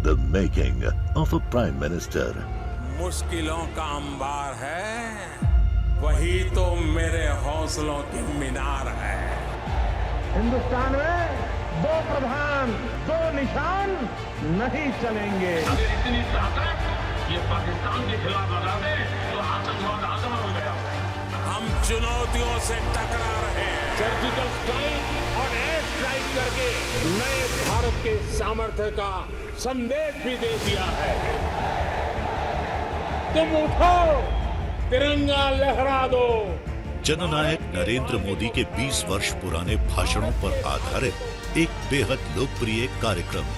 The making of a prime minister. मुश्किलों का अंबार है, वही तो मेरे हौसलों की मीनार है। हिंदुस्तान में दो प्रधान दो निशान नहीं चलेंगे। अगर इतनी ताकत ये पाकिस्तान के खिलाफ लगा दे तो आतंकवाद आजाद हो गया। हम चुनौतियों से टकरा रहे हैं। सर्जिकल स्ट्राइक और एयर स्ट्राइक करके नए भारत के सामर्थ्य का संदेश भी दे दिया है। तुम उठो, तिरंगा लहरा दो। जननायक नरेंद्र मोदी के 20 वर्ष पुराने भाषणों पर आधारित एक बेहद लोकप्रिय कार्यक्रम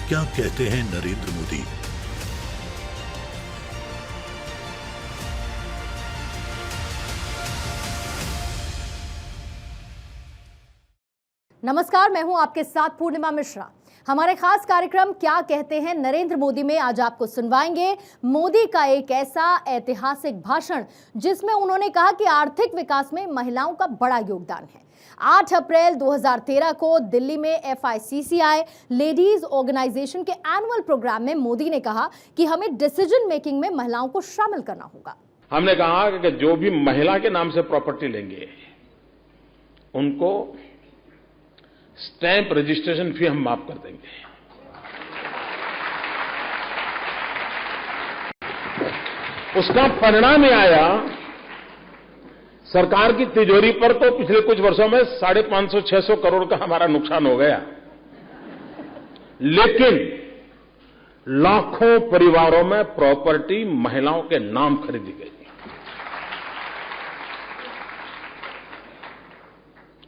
क्या कहते हैं नरेंद्र मोदी। नमस्कार, मैं हूं आपके साथ पूर्णिमा मिश्रा। हमारे खास कार्यक्रम क्या कहते हैं नरेंद्र मोदी में आज आपको सुनवाएंगे मोदी का एक ऐसा ऐतिहासिक भाषण जिसमें उन्होंने कहा कि आर्थिक विकास में महिलाओं का बड़ा योगदान है। 8 अप्रैल 2013 को दिल्ली में FICCI लेडीज ऑर्गेनाइजेशन के एनुअल प्रोग्राम में मोदी ने कहा कि हमें डिसीजन मेकिंग में महिलाओं को शामिल करना होगा। हमने कहा कि जो भी महिला के नाम से प्रॉपर्टी लेंगे उनको स्टैंप रजिस्ट्रेशन फी हम माफ कर देंगे। उसका परिणाम ये आया, सरकार की तिजोरी पर तो पिछले कुछ वर्षों में 550-600 करोड़ का हमारा नुकसान हो गया, लेकिन लाखों परिवारों में प्रॉपर्टी महिलाओं के नाम खरीदी गई।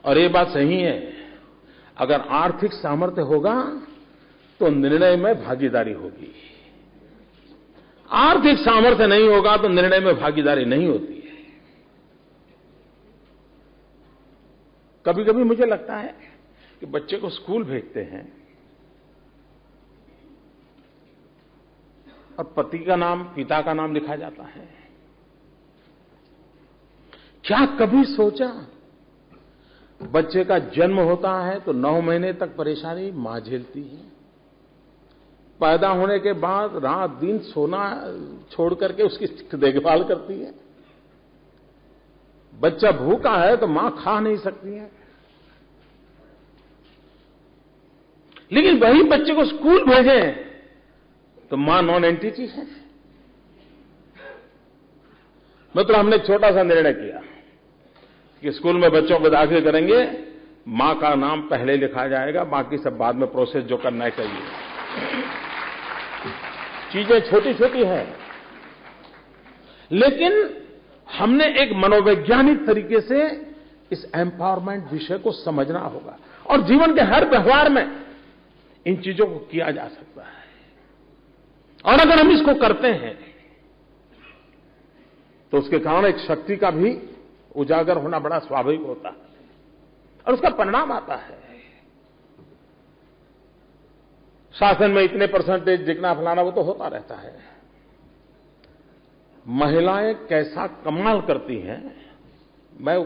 और ये बात सही है, अगर आर्थिक सामर्थ्य होगा तो निर्णय में भागीदारी होगी, आर्थिक सामर्थ्य नहीं होगा तो निर्णय में भागीदारी नहीं होती है। कभी कभी मुझे लगता है कि बच्चे को स्कूल भेजते हैं और पति का नाम पिता का नाम लिखा जाता है। क्या कभी सोचा बच्चे का जन्म होता है तो 9 महीने तक परेशानी मां झेलती है, पैदा होने के बाद रात दिन सोना छोड़ करके उसकी देखभाल करती है, बच्चा भूखा है तो मां खा नहीं सकती है, लेकिन वही बच्चे को स्कूल भेजें तो मां नॉन एंटिटी है। मतलब हमने एक छोटा सा निर्णय किया कि स्कूल में बच्चों को दाखिल करेंगे, मां का नाम पहले लिखा जाएगा, बाकी सब बाद में प्रोसेस जो करना है चाहिए। चीजें छोटी छोटी हैं, लेकिन हमने एक मनोवैज्ञानिक तरीके से इस एम्पावरमेंट विषय को समझना होगा और जीवन के हर व्यवहार में इन चीजों को किया जा सकता है। और अगर हम इसको करते हैं तो उसके कारण एक शक्ति का भी उजागर होना बड़ा स्वाभाविक होता है और उसका परिणाम आता है। शासन में इतने परसेंटेज दिखना फलाना वो तो होता रहता है। महिलाएं कैसा कमाल करती हैं, मैं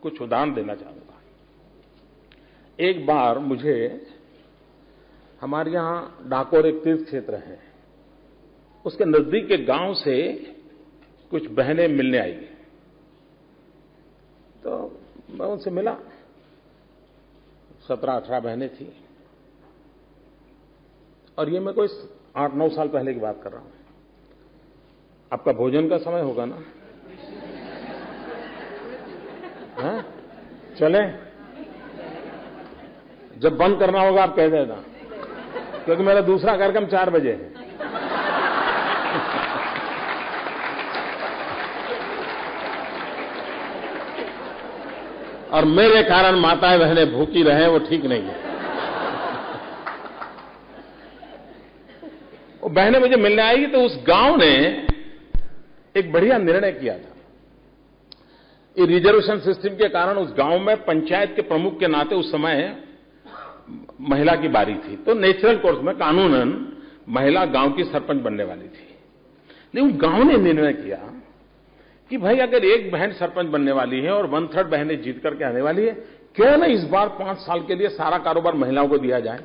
कुछ उदाहरण देना चाहूंगा। एक बार मुझे हमारे यहां डाकोर एक तीर्थ क्षेत्र है, उसके नजदीक के गांव से कुछ बहनें मिलने आई, तो मैं उनसे मिला। 17-18 बहनें थी और ये मैं कोई 8-9 साल पहले की बात कर रहा हूं। आपका भोजन का समय होगा ना? हाँ? चलें? जब बंद करना होगा आप कह देना, क्योंकि मेरा दूसरा कार्यक्रम 4 बजे है। और मेरे कारण माताएं बहनें भूखी रहे वो ठीक नहीं है। वो बहनें मुझे मिलने आई तो उस गांव ने एक बढ़िया निर्णय किया था। ये रिजर्वेशन सिस्टम के कारण उस गांव में पंचायत के प्रमुख के नाते उस समय महिला की बारी थी, तो नेचुरल कोर्स में कानूनन महिला गांव की सरपंच बनने वाली थी। लेकिन गांव ने निर्णय किया कि भाई अगर एक बहन सरपंच बनने वाली है और 1/3 बहनें जीत करके आने वाली है, क्यों ना इस बार 5 साल के लिए सारा कारोबार महिलाओं को दिया जाए।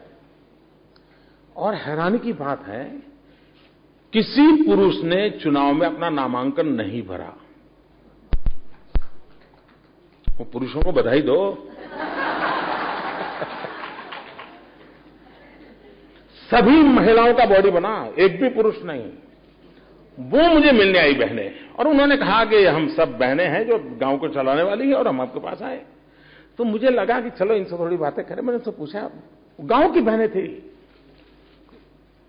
और हैरानी की बात है, किसी पुरुष ने चुनाव में अपना नामांकन नहीं भरा। वो पुरुषों को बधाई दो। सभी महिलाओं का बॉडी बना, एक भी पुरुष नहीं। वो मुझे मिलने आई बहनें, और उन्होंने कहा कि हम सब बहनें हैं जो गांव को चलाने वाली हैं और हम आपके पास आए। तो मुझे लगा कि चलो इनसे थोड़ी बातें करें। मैंने उनसे पूछा, गांव की बहनें थी,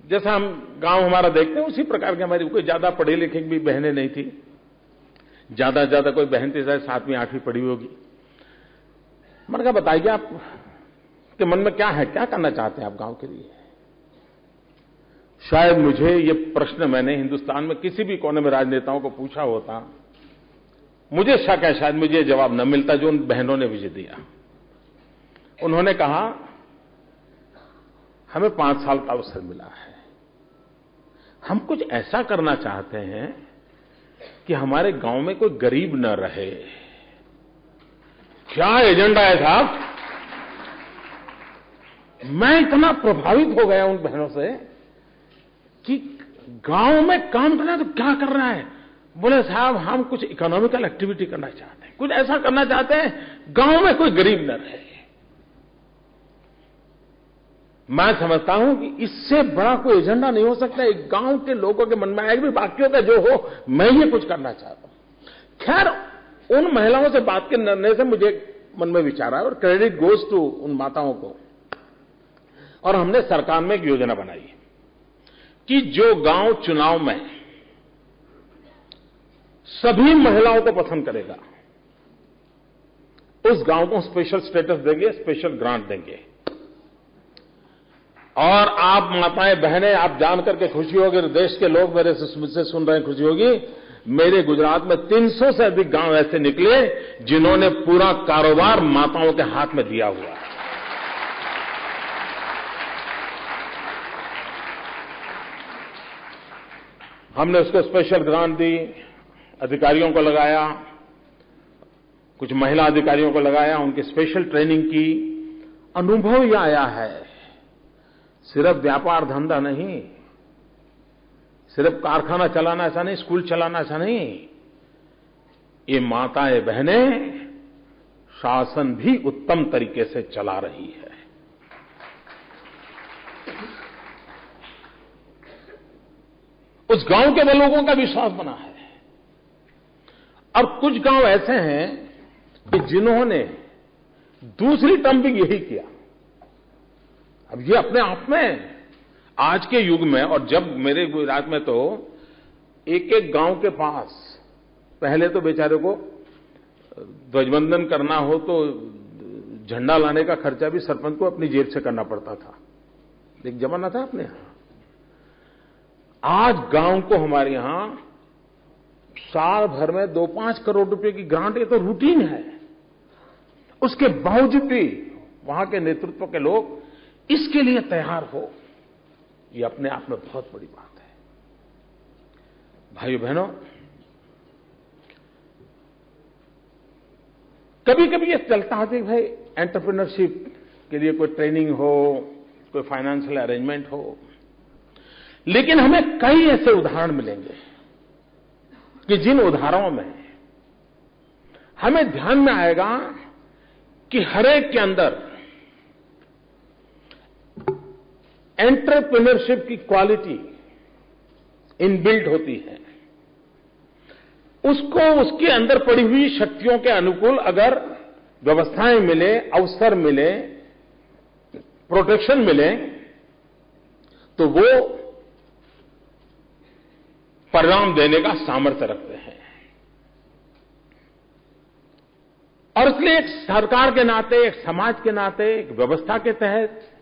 जैसा हम गांव हमारा देखते हैं उसी प्रकार की हमारी, कोई ज्यादा पढ़ी लिखी भी बहनें नहीं थी, ज्यादा कोई बहन थी शायद 7वीं 8वीं पढ़ी होगी। मैंने कहा बताइए आप के मन में क्या है, क्या करना चाहते हैं आप गांव के लिए? शायद मुझे ये प्रश्न मैंने हिंदुस्तान में किसी भी कोने में राजनेताओं को पूछा होता, मुझे शक है शायद मुझे जवाब न मिलता जो उन बहनों ने मुझे दिया। उन्होंने कहा हमें 5 साल का अवसर मिला है, हम कुछ ऐसा करना चाहते हैं कि हमारे गांव में कोई गरीब न रहे। क्या एजेंडा है साहब? मैं इतना प्रभावित हो गया उन बहनों से कि गांव में काम करना है तो क्या कर रहा है? बोले साहब हम कुछ इकोनॉमिकल एक्टिविटी करना चाहते हैं, कुछ ऐसा करना चाहते हैं गांव में कोई गरीब न रहे। मैं समझता हूं कि इससे बड़ा कोई एजेंडा नहीं हो सकता। एक गांव के लोगों के मन में आएगा भी बाकियों का जो हो, मैं ये कुछ करना चाहता हूं। खैर, उन महिलाओं से बात करने से मुझे मन में विचार आया, और क्रेडिट गोज टू उन माताओं को। और हमने सरकार में एक योजना बनाई कि जो गांव चुनाव में सभी महिलाओं को पसंद करेगा, उस गांव को स्पेशल स्टेटस देंगे, स्पेशल ग्रांट देंगे। और आप माताएं बहनें, आप जानकर के खुशी होगी, देश के लोग मेरे से मुझसे सुन रहे हैं, खुशी होगी, मेरे गुजरात में 300 से अधिक गांव ऐसे निकले जिन्होंने पूरा कारोबार माताओं के हाथ में दिया हुआ है। हमने उसको स्पेशल ग्रांट दी, अधिकारियों को लगाया, कुछ महिला अधिकारियों को लगाया, उनकी स्पेशल ट्रेनिंग की। अनुभव यह आया है, सिर्फ व्यापार धंधा नहीं, सिर्फ कारखाना चलाना ऐसा नहीं, स्कूल चलाना ऐसा नहीं, ये माताएं बहनें शासन भी उत्तम तरीके से चला रही है। उस गांव के लोगों का विश्वास बना है। और कुछ गांव ऐसे हैं कि जिन्होंने दूसरी टर्म भी यही किया। अब ये अपने आप में आज के युग में, और जब मेरे गुजरात में तो एक एक गांव के पास पहले तो बेचारे को ध्वजवंदन करना हो तो झंडा लाने का खर्चा भी सरपंच को अपनी जेब से करना पड़ता था। एक जमाना था अपने यहां। आज गांव को हमारे यहां साल भर में 2-5 करोड़ रुपए की ग्रांट, ये तो रूटीन है। उसके बावजूद भी वहां के नेतृत्व के लोग इसके लिए तैयार हो, ये अपने आप में बहुत बड़ी बात है। भाइयों बहनों, कभी कभी ये चलता है कि भाई एंटरप्रेन्योरशिप के लिए कोई ट्रेनिंग हो, कोई फाइनेंशियल अरेंजमेंट हो, लेकिन हमें कई ऐसे उदाहरण मिलेंगे कि जिन उदाहरणों में हमें ध्यान में आएगा कि हर एक के अंदर एंटरप्रेन्योरशिप की क्वालिटी इनबिल्ट होती है। उसको उसके अंदर पड़ी हुई शक्तियों के अनुकूल अगर व्यवस्थाएं मिले, अवसर मिले, प्रोटेक्शन मिले, तो वो परिणाम देने का सामर्थ्य रखते हैं। और इसलिए एक सरकार के नाते, एक समाज के नाते, एक व्यवस्था के तहत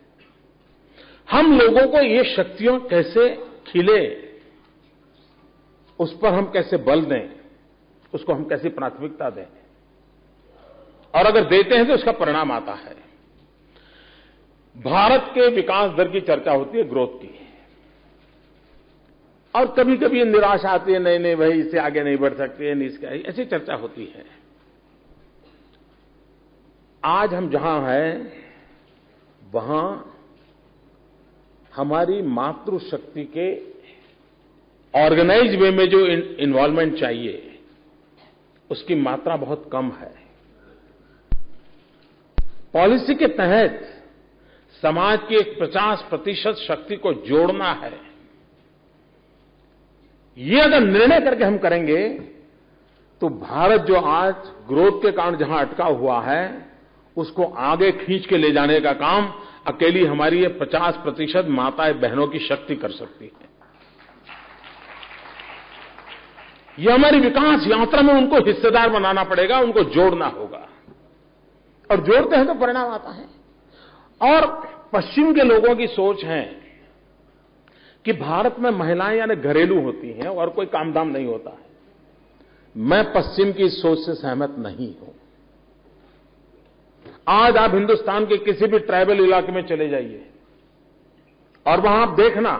हम लोगों को ये शक्तियां कैसे खिले, उस पर हम कैसे बल दें, उसको हम कैसी प्राथमिकता दें, और अगर देते हैं तो उसका परिणाम आता है। भारत के विकास दर की चर्चा होती है, ग्रोथ की, और कभी कभी निराशा आती है, नहीं नहीं भाई इससे आगे नहीं बढ़ सकते, नहीं इसका, ऐसी चर्चा होती है। आज हम जहां हैं वहां हमारी मातृशक्ति के ऑर्गेनाइज वे में जो इन्वॉल्वमेंट चाहिए उसकी मात्रा बहुत कम है। पॉलिसी के तहत समाज की एक 50% शक्ति को जोड़ना है। ये अगर निर्णय करके हम करेंगे तो भारत जो आज ग्रोथ के कारण जहां अटका हुआ है उसको आगे खींच के ले जाने का काम अकेली हमारी ये 50% माताएं बहनों की शक्ति कर सकती है। ये हमारी विकास यात्रा में उनको हिस्सेदार बनाना पड़ेगा, उनको जोड़ना होगा और जोड़ते हैं तो परिणाम आता है। और पश्चिम के लोगों की सोच है कि भारत में महिलाएं यानी घरेलू होती हैं और कोई कामधाम नहीं होता है। मैं पश्चिम की सोच से सहमत नहीं हूं। आज आप हिंदुस्तान के किसी भी ट्राइबल इलाके में चले जाइए और वहां आप देखना,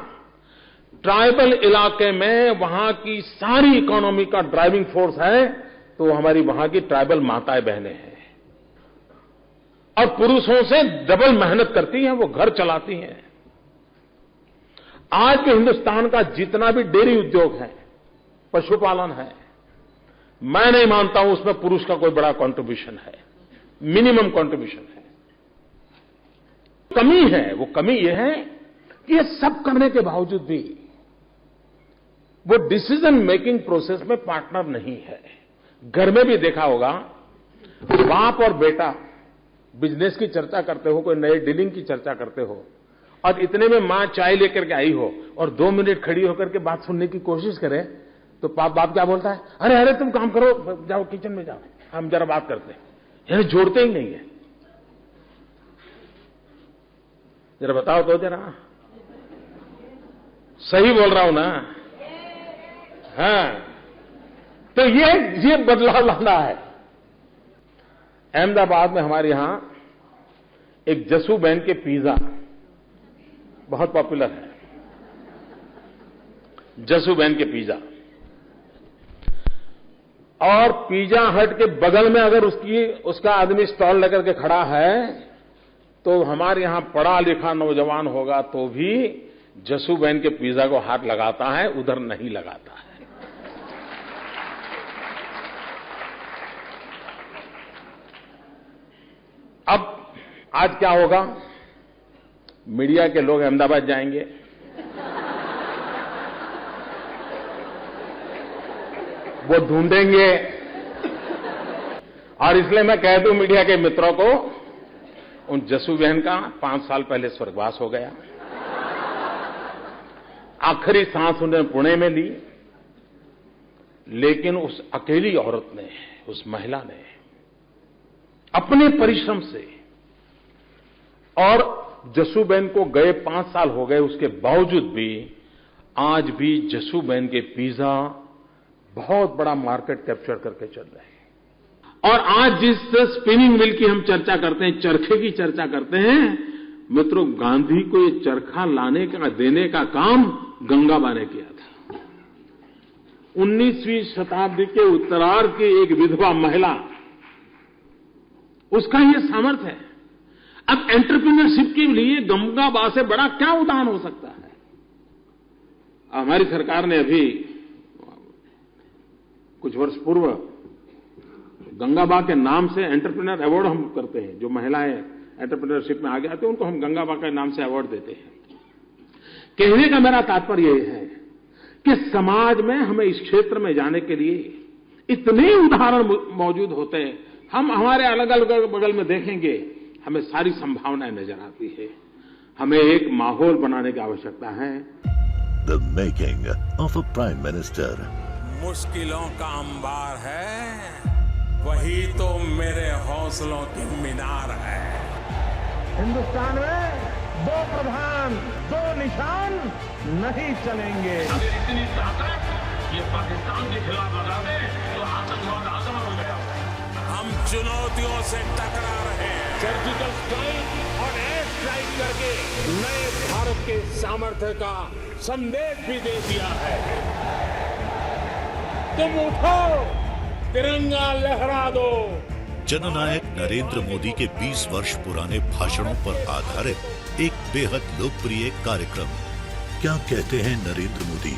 ट्राइबल इलाके में वहां की सारी इकोनॉमी का ड्राइविंग फोर्स है तो हमारी वहां की ट्राइबल माताएं बहनें हैं और पुरुषों से डबल मेहनत करती हैं, वो घर चलाती हैं। आज के हिंदुस्तान का जितना भी डेयरी उद्योग है, पशुपालन है, मैं नहीं मानता हूं उसमें पुरुष का कोई बड़ा कंट्रीब्यूशन है, मिनिमम कंट्रीब्यूशन है। कमी है, वो कमी ये है कि ये सब करने के बावजूद भी वो डिसीजन मेकिंग प्रोसेस में पार्टनर नहीं है। घर में भी देखा होगा, बाप और बेटा बिजनेस की चर्चा करते हो, कोई नए डीलिंग की चर्चा करते हो और इतने में मां चाय लेकर के आई हो और 2 मिनट खड़ी होकर के बात सुनने की कोशिश करे तो बाप क्या बोलता है, अरे अरे तुम काम करो, जाओ किचन में जाओ, हम जरा बात करते हैं। यानी जोड़ते ही नहीं है। जरा बताओ तो, जरा सही बोल रहा हूं ना? हाँ, तो ये बदलाव लाना है। अहमदाबाद में हमारे यहां एक जसूबेन के पिज्जा बहुत पॉपुलर है। जसूबेन के पिज्जा, और पिज्जा हट के बगल में अगर उसका आदमी स्टॉल लेकर के खड़ा है तो हमारे यहां पढ़ा लिखा नौजवान होगा तो भी जसूबेन के पिज्जा को हाथ लगाता है, उधर नहीं लगाता है। अब आज क्या होगा, मीडिया के लोग अहमदाबाद जाएंगे, वो ढूंढेंगे, और इसलिए मैं कह दूं मीडिया के मित्रों को, उन जसूबेन का 5 साल पहले स्वर्गवास हो गया। आखिरी सांस उन्होंने पुणे में ली, लेकिन उस अकेली औरत ने, उस महिला ने अपने परिश्रम से, और जसूबेन को गए 5 साल हो गए, उसके बावजूद भी आज भी जसूबेन के पिज्जा बहुत बड़ा मार्केट कैप्चर करके चल रहे हैं। और आज जिस स्पिनिंग मिल की हम चर्चा करते हैं, चरखे की चर्चा करते हैं, मित्रों, गांधी को ये चरखा लाने का, देने का काम गंगाबा ने किया था। 19वीं शताब्दी के उत्तरार्ध की एक विधवा महिला, उसका ये सामर्थ्य है। अब एंटरप्रेन्योरशिप के लिए गंगाबा से बड़ा क्या उदाहरण हो सकता है। हमारी सरकार ने अभी कुछ वर्ष पूर्व गंगाबा के नाम से एंटरप्रेन्योर अवार्ड हम करते हैं। जो महिलाएं एंटरप्रेन्योरशिप में आगे आते हैं उनको हम गंगाबा के नाम से अवार्ड देते हैं। कहने का मेरा तात्पर्य यह है कि समाज में हमें इस क्षेत्र में जाने के लिए इतने उदाहरण मौजूद होते हैं। हम हमारे अलग अलग बगल में देखेंगे, हमें सारी संभावनाएं नजर आती है। हमें एक माहौल बनाने की आवश्यकता है। The making of a prime minister. मुश्किलों का अंबार है, वही तो मेरे हौसलों की मीनार है। हिंदुस्तान में 2 प्रधान 2 निशान नहीं चलेंगे। अगर इतनी ताकत ये पाकिस्तान के खिलाफ लगा दे तो आतंकवाद आसान हो गया। हम चुनौतियों से टकरा रहे हैं। सर्जिकल स्ट्राइक और एयर स्ट्राइक करके नए भारत के सामर्थ्य का संदेश भी दे दिया है। तुम उठो, तिरंगा लहरा दो। जननायक नरेंद्र मोदी के 20 वर्ष पुराने भाषणों पर आधारित एक बेहद लोकप्रिय कार्यक्रम क्या कहते हैं नरेंद्र मोदी।